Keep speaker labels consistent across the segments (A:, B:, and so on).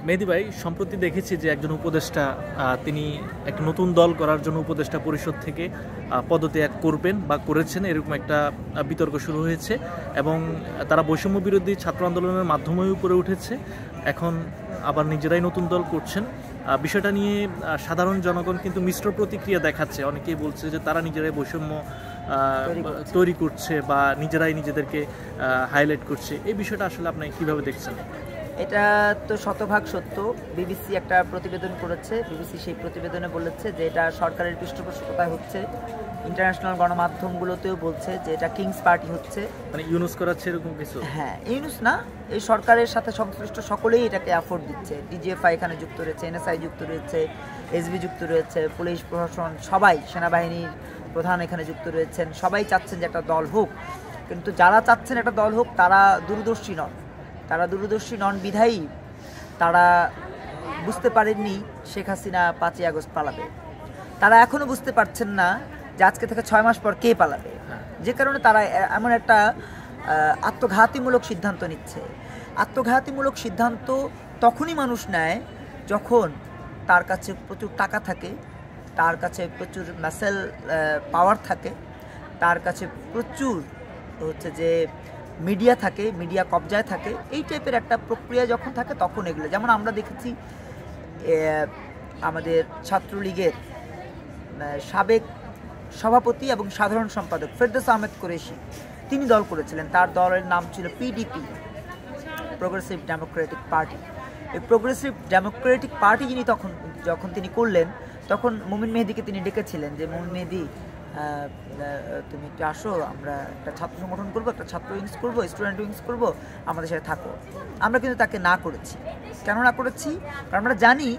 A: মেহেদী ভাই, সম্প্রতি দেখেছি যে একজন উপদেষ্টা তিনি একটা নতুন দল করার জন্য উপদেষ্টা পরিষদ থেকে পদত্যাগ করবেন বা করেছেন, এরকম একটা বিতর্ক শুরু হয়েছে এবং তারা বৈষম্য বিরোধী ছাত্র আন্দোলনের মাধ্যমেও উপরে উঠেছে। এখন আবার নিজেরাই নতুন দল করছেন। বিষয়টা নিয়ে সাধারণ জনগণ কিন্তু মিশ্র প্রতিক্রিয়া দেখাচ্ছে। অনেকেই বলছে যে তারা নিজেরাই বৈষম্য তৈরি করছে বা নিজেরাই নিজেদেরকে হাইলাইট করছে। এই বিষয়টা আসলে আপনি কিভাবে দেখছেন?
B: এটা তো শতভাগ সত্য। বিবিসি একটা প্রতিবেদন করেছে। বিবিসি সেই প্রতিবেদনে বলেছে যে এটা সরকারের পৃষ্ঠপোষকতায় হচ্ছে। ইন্টারন্যাশনাল গণমাধ্যমগুলোতেও বলছে যে এটা কিংস পার্টি হচ্ছে,
A: মানে ইউনুস করাচ্ছে এরকম কিছু।
B: হ্যাঁ, ইউনুস না, এই সরকারের সাথে সংশ্লিষ্ট সকলেই এটাকে অ্যাফোর্ড দিচ্ছে। ডিজিএফআই এখানে যুক্ত রয়েছে, এনএসআই যুক্ত রয়েছে, এসবি যুক্ত রয়েছে, পুলিশ প্রশাসন সবাই, সেনাবাহিনীর প্রধান এখানে যুক্ত রয়েছেন। সবাই চাচ্ছেন যে একটা দল হোক, কিন্তু যারা চাচ্ছেন একটা দল হোক তারা দূরদর্শী নন। তারা দূরদর্শী নন বিধায়ী তারা বুঝতে পারেননি শেখ হাসিনা 5ই আগস্ট পালাবে। তারা এখনও বুঝতে পারছেন না যে আজকে থেকে 6 মাস পর কে পালাবে। যে কারণে তারা এমন একটা আত্মঘাতীমূলক সিদ্ধান্ত নিচ্ছে। আত্মঘাতীমূলক সিদ্ধান্ত তখনই মানুষ নেয় যখন তার কাছে প্রচুর টাকা থাকে, তার কাছে প্রচুর ম্যাসেল পাওয়ার থাকে, তার কাছে প্রচুর হচ্ছে যে মিডিয়া থাকে, মিডিয়া কবজায় থাকে। এই টাইপের একটা প্রক্রিয়া যখন থাকে তখন এগুলো, যেমন আমরা দেখেছি আমাদের ছাত্রলীগের সাবেক সভাপতি এবং সাধারণ সম্পাদক ফেরদৌস আহমেদ কুরেশি, তিনি দল করেছিলেন। তার দলের নাম ছিল পিডিপি, প্রোগ্রেসিভ ডেমোক্রেটিক পার্টি। এই প্রোগ্রেসিভ ডেমোক্রেটিক পার্টি যিনি যখন তিনি করলেন, তখন মুমিন মেহেদীকে তিনি ডেকেছিলেন যে মুমিন মেহেদী, তুমি একটু আসো, আমরা একটা ছাত্র সংগঠন করবো, একটা ছাত্র উইংস করবো, স্টুডেন্ট উইংস করবো, আমাদের সাথে থাকো। আমরা কিন্তু তাকে না করেছি। কেন না করেছি? কারণ আমরা জানি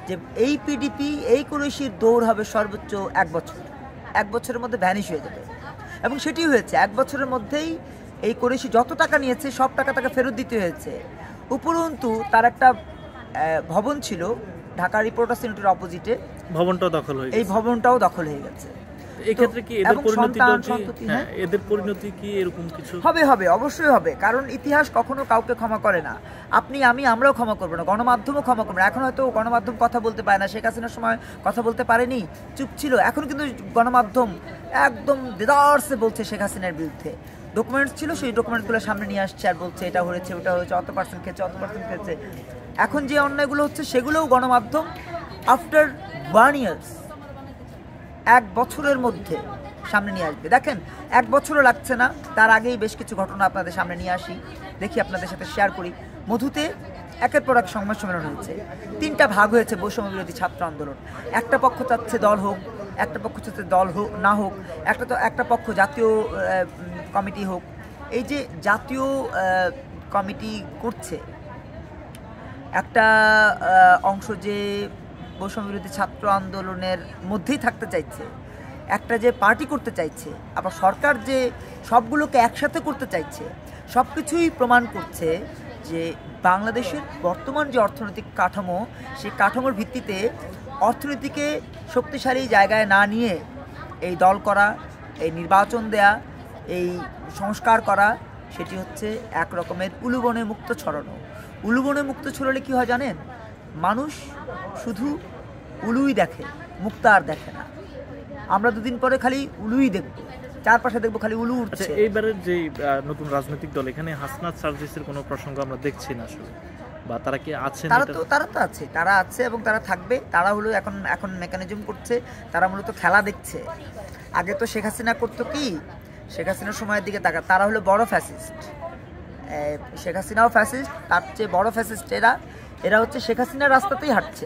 B: যে এই পিডিপি, এই কুরেশির দৌড় হবে সর্বোচ্চ 1 বছর। 1 বছরের মধ্যে ভ্যানিশ হয়ে যাবে, এবং সেটি হয়েছে। 1 বছরের মধ্যেই এই কুরেশি যত টাকা নিয়েছে সব টাকা তাকে ফেরত দিতে হয়েছে। উপরন্তু তার একটা ভবন ছিল ঢাকা রিপোর্টার্স ইউনিটির অপোজিটে, ভবনটাও দখল হয়ে গেছে। এই ভবনটাও দখল হয়ে গেছে।
A: এই ক্ষেত্রে কি এদের পরিণতি কি এরকম কিছু
B: হবে? অবশ্যই হবে, কারণ ইতিহাস কখনো কাউকে ক্ষমা করে না। আপনি, আমি, আমরাও ক্ষমা করবো না, গণমাধ্যমও ক্ষমা করবো না। এখন হয়তো গণমাধ্যম কথা বলতে পারে না, শেখ হাসিনার সময় কথা বলতে পারেনি, চুপ ছিল। এখন কিন্তু গণমাধ্যম একদম দেদারসে বলছে শেখ হাসিনার বিরুদ্ধে। ডকুমেন্টস ছিল, সেই ডকুমেন্টগুলো সামনে নিয়ে আসছে আর বলছে এটা হয়েছে, ওটা হয়েছে, অত পার্সেন্ট খেয়েছে, অত পার্সেন্ট খেয়েছে। এখন যে অন্যায়গুলো হচ্ছে সেগুলোও গণমাধ্যম আফটার 1 ইয়ার, 1 বছরের মধ্যে সামনে নিয়ে আসবে। দেখেন, 1 বছরও লাগছে না, তার আগেই বেশ কিছু ঘটনা আপনাদের সামনে নিয়ে আসি, দেখি আপনাদের সাথে শেয়ার করি। মধুতে একের পর এক সংবাদ সম্মেলন হয়েছে। 3টা ভাগ হয়েছে বৈষম্য বিরোধী ছাত্র আন্দোলন। একটা পক্ষ চাচ্ছে দল হোক, একটা পক্ষ চাচ্ছে দল হোক না হোক, একটা পক্ষ জাতীয় কমিটি হোক। এই যে জাতীয় কমিটি করছে একটা অংশ, যে বৈষম্য বিরোধী ছাত্র আন্দোলনের মধ্যেই থাকতে চাইছে, একটা যে পার্টি করতে চাইছে, আবার সরকার যে সবগুলোকে একসাথে করতে চাইছে, সব কিছুই প্রমাণ করছে যে বাংলাদেশের বর্তমান যে অর্থনৈতিক কাঠামো, সেই কাঠামোর ভিত্তিতে অর্থনীতিকে শক্তিশালী জায়গায় না নিয়ে এই দল করা, এই নির্বাচন দেয়া, এই সংস্কার করা, সেটি হচ্ছে এক রকমের উলুবনে মুক্ত ছড়ানো। উলুবনে মুক্ত ছড়ালে কী হয় জানেন? মানুষ শুধু উলুই দেখে, মুক্তা আর দেখে না। আমরা 2 দিন পরে খালি উলুই দেখব, চারপাশে দেখবো খালি উলু উঠছে।
A: এইবারের যে নতুন রাজনৈতিক দল, এখানে হাসনাত সার্জিসের কোনো প্রসঙ্গ আমরা দেখছি না আসলে, বা তারা কি আছে?
B: তারা আছে এবং তারা থাকবে। তারা হলো এখন মেকানিজম করছে, তারা মূলত খেলা দেখছে। আগে তো শেখ হাসিনা করতো কি, শেখ হাসিনার সময়ের দিকে তারা হলো বড় ফ্যাসিস্ট। শেখ হাসিনাও ফ্যাসিস্ট, তার চেয়ে বড় ফ্যাসিস্ট এরা হচ্ছে শেখ হাসিনার রাস্তাতেই হাঁটছে।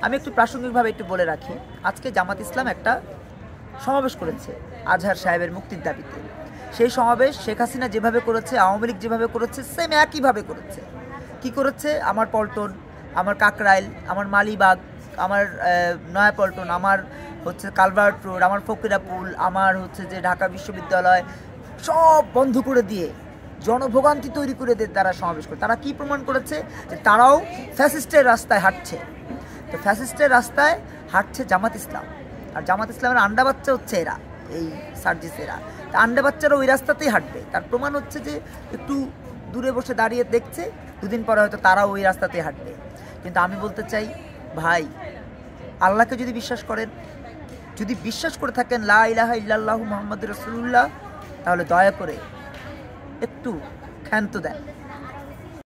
B: আমি একটু প্রাসঙ্গিকভাবে একটু বলে রাখি, আজকে জামাত ইসলাম একটা সমাবেশ করেছে আজহার সাহেবের মুক্তির দাবিতে। সেই সমাবেশ শেখ হাসিনা যেভাবে করেছে, আওয়ামী লীগ যেভাবে করেছে, সেম একইভাবে করেছে। কি করেছে? আমার পল্টন, আমার কাকরাইল, আমার মালিবাগ, আমার নয়াপল্টন, আমার হচ্ছে কালভার্ট রোড, আমার ফকিরাপুল, আমার হচ্ছে যে ঢাকা বিশ্ববিদ্যালয়, সব বন্ধ করে দিয়ে জনভোগান্তি তৈরি করে দিয়ে তারা সমাবেশ করে। তারা কি প্রমাণ করেছে? যে তারাও ফ্যাসিস্টের রাস্তায় হাঁটছে। তো ফ্যাসিস্টের রাস্তায় হাঁটছে জামাত ইসলাম, আর জামাত ইসলামের আন্ডা বাচ্চা হচ্ছে এরা, এই সার্জিসেরা। তা আন্ডা বাচ্চারা ওই রাস্তাতেই হাঁটবে। তার প্রমাণ হচ্ছে যে একটু দূরে বসে দাঁড়িয়ে দেখছে, 2 দিন পরে হয়তো তারাও ওই রাস্তাতেই হাঁটবে। কিন্তু আমি বলতে চাই ভাই, আল্লাহকে যদি বিশ্বাস করেন, যদি বিশ্বাস করে থাকেন লা ইলাহা ইল্লাল্লাহু মুহাম্মাদুর রাসূলুল্লাহ, তাহলে দয়া করে একটু ক্ষান্ত দেন।